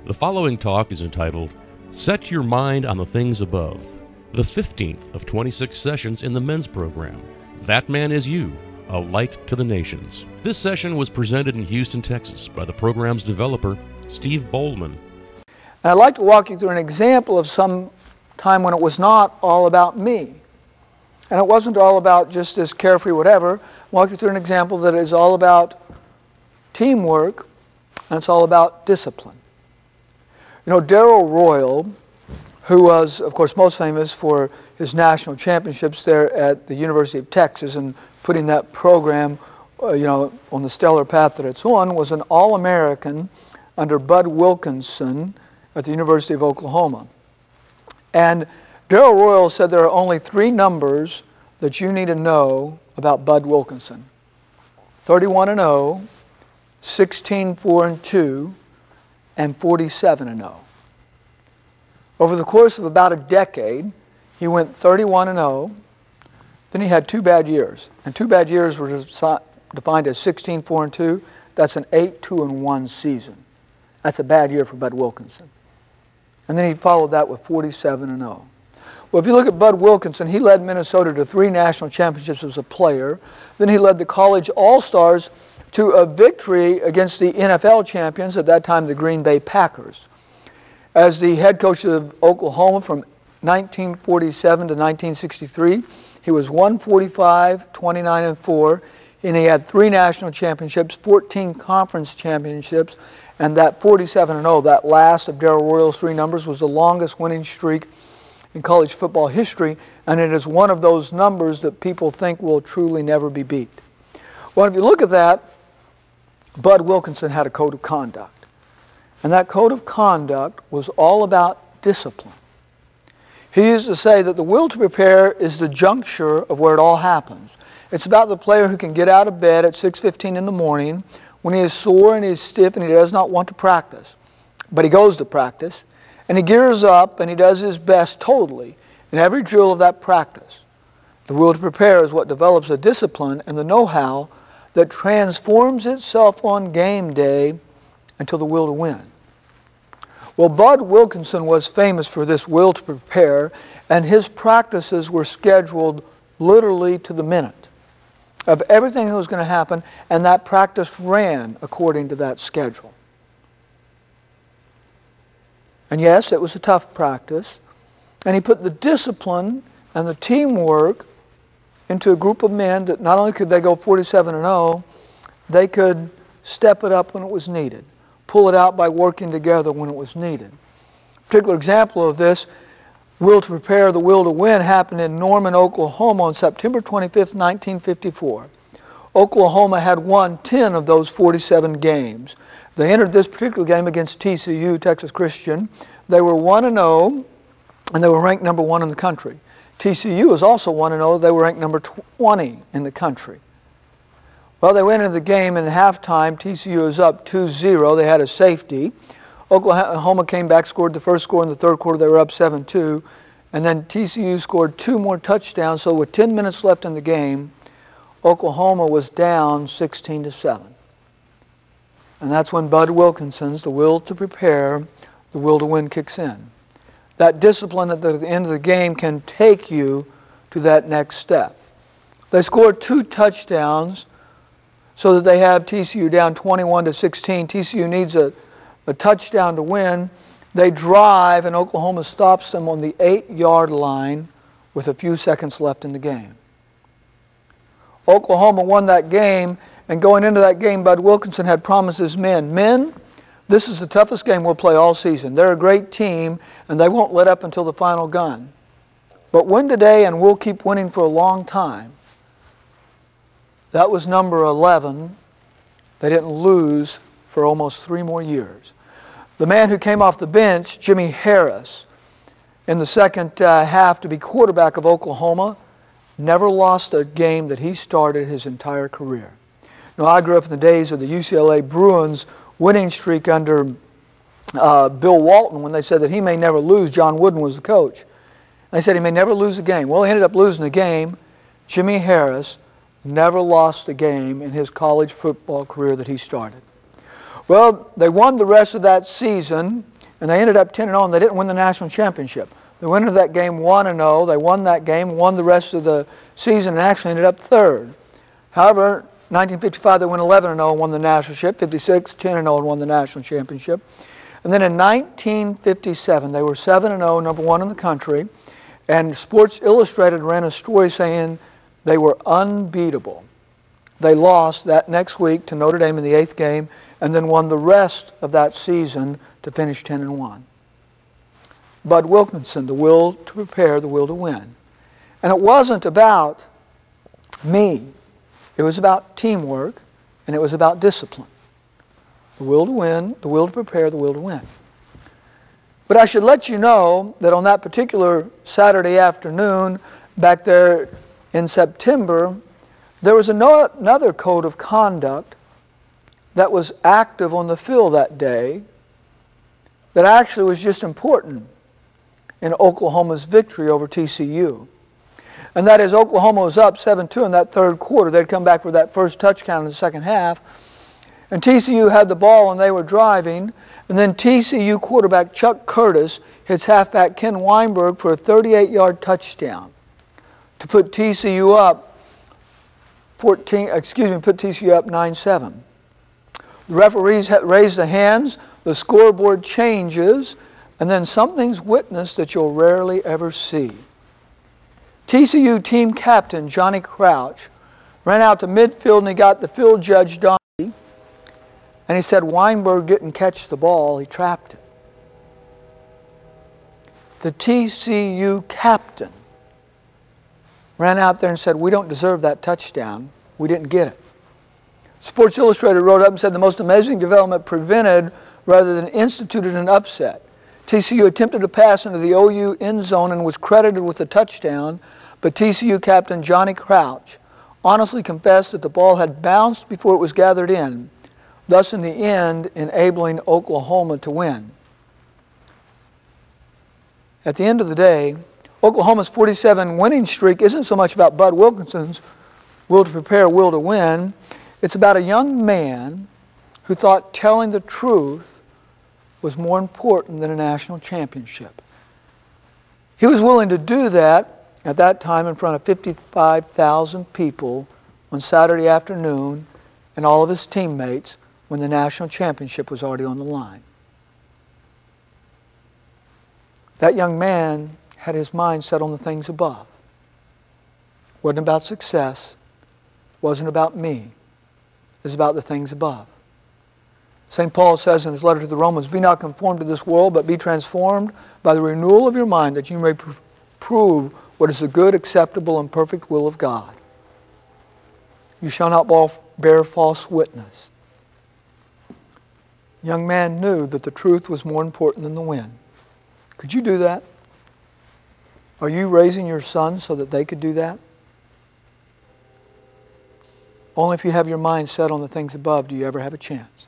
The following talk is entitled, Set Your Mind on the Things Above, the 15th of 26 sessions in the men's program, That Man Is You, A Light to the Nations. This session was presented in Houston, Texas by the program's developer, Steve Bollman. And I'd like to walk you through an example of some time when it was not all about me. And it wasn't all about just this carefree whatever. Walk you through an example that is all about teamwork, and it's all about discipline. You know, Darrell Royal, who was, of course, most famous for his national championships there at the University of Texas and putting that program, on the stellar path that it's on, was an All-American under Bud Wilkinson at the University of Oklahoma. And Darrell Royal said there are only three numbers that you need to know about Bud Wilkinson: 31-0, 16-4-2, and 47-0. Over the course of about a decade, he went 31-0. Then he had two bad years, and two bad years were defined as 16-4-2. That's an 8-2-1 season. That's a bad year for Bud Wilkinson. And then he followed that with 47-0. Well, if you look at Bud Wilkinson, he led Minnesota to 3 national championships as a player. Then he led the college All-Stars to a victory against the NFL champions, at that time the Green Bay Packers. As the head coach of Oklahoma from 1947 to 1963, he was 145, 29-4, and he had 3 national championships, 14 conference championships, and that 47-0, that last of Darrell Royal's 3 numbers, was the longest winning streak in college football history, and it is one of those numbers that people think will truly never be beat. Well, if you look at that, Bud Wilkinson had a code of conduct. And that code of conduct was all about discipline. He used to say that the will to prepare is the juncture of where it all happens. It's about the player who can get out of bed at 6:15 in the morning when he is sore and he's stiff and he does not want to practice. But he goes to practice, and he gears up and he does his best totally in every drill of that practice. The will to prepare is what develops a discipline and the know-how that transforms itself on game day until the will to win. Well, Bud Wilkinson was famous for this will to prepare, and his practices were scheduled literally to the minute of everything that was going to happen, and that practice ran according to that schedule. And yes, it was a tough practice, and he put the discipline and the teamwork into a group of men that not only could they go 47-0, they could step it up when it was needed, pull it out by working together when it was needed. A particular example of this, will to prepare, the will to win, happened in Norman, Oklahoma on September 25th, 1954. Oklahoma had won 10 of those 47 games. They entered this particular game against TCU, Texas Christian. They were 1-0, and they were ranked number 1 in the country. TCU was also 1-0. They were ranked number 20 in the country. Well, they went into the game, and at halftime, TCU was up 2-0. They had a safety. Oklahoma came back, scored the first score in the third quarter. They were up 7-2. And then TCU scored 2 more touchdowns. So with 10 minutes left in the game, Oklahoma was down 16-7. And that's when Bud Wilkinson's, the will to prepare, the will to win, kicks in. That discipline at the end of the game can take you to that next step. They scored 2 touchdowns so that they have TCU down 21-16. TCU needs a touchdown to win. They drive, and Oklahoma stops them on the 8-yard line with a few seconds left in the game. Oklahoma won that game, and going into that game, Bud Wilkinson had promised his men, this is the toughest game we'll play all season. They're a great team, and they won't let up until the final gun. But win today, and we'll keep winning for a long time. That was number 11. They didn't lose for almost 3 more years. The man who came off the bench, Jimmy Harris, in the second half to be quarterback of Oklahoma, never lost a game that he started his entire career. You know, I grew up in the days of the UCLA Bruins winning streak under Bill Walton, when they said that he may never lose. John Wooden was the coach. They said he may never lose a game. Well, he ended up losing the game. Jimmy Harris never lost a game in his college football career that he started. Well, they won the rest of that season, and they ended up 10-0, and they didn't win the national championship. They went into that game 1-0. They won that game, won the rest of the season, and actually ended up third. However, 1955 they went 11-0 and won the national championship. 56, 10-0 and won the national championship. And then in 1957 they were 7-0, number one in the country. And Sports Illustrated ran a story saying they were unbeatable. They lost that next week to Notre Dame in the 8th game and then won the rest of that season to finish 10-1. Bud Wilkinson, the will to prepare, the will to win. And it wasn't about me. It was about teamwork, and it was about discipline. The will to win, the will to prepare, the will to win. But I should let you know that on that particular Saturday afternoon, back there in September, there was another code of conduct that was active on the field that day that actually was just important in Oklahoma's victory over TCU. And that is, Oklahoma was up 7-2 in that third quarter. They'd come back for that first touchdown in the second half. And TCU had the ball and they were driving. And then TCU quarterback Chuck Curtis hits halfback Ken Weinberg for a 38-yard touchdown to put TCU up 9-7. The referees raise the hands, the scoreboard changes, and then something's witnessed that you'll rarely ever see. TCU team captain Johnny Crouch ran out to midfield and he got the field judge Donnie, and he said Weinberg didn't catch the ball, he trapped it. The TCU captain ran out there and said, we don't deserve that touchdown, we didn't get it. Sports Illustrated wrote up and said the most amazing development prevented rather than instituted an upset. TCU attempted to pass into the OU end zone and was credited with a touchdown, but TCU captain Johnny Crouch honestly confessed that the ball had bounced before it was gathered in, thus in the end enabling Oklahoma to win. At the end of the day, Oklahoma's 47 winning streak isn't so much about Bud Wilkinson's will to prepare, will to win. It's about a young man who thought telling the truth was more important than a national championship. He was willing to do that at that time in front of 55,000 people on Saturday afternoon and all of his teammates when the national championship was already on the line. That young man had his mind set on the things above. It wasn't about success. It wasn't about me. It was about the things above. St. Paul says in his letter to the Romans, be not conformed to this world, but be transformed by the renewal of your mind, that you may prove what is the good, acceptable, and perfect will of God. You shall not bear false witness. The young man knew that the truth was more important than the win. Could you do that? Are you raising your sons so that they could do that? Only if you have your mind set on the things above do you ever have a chance.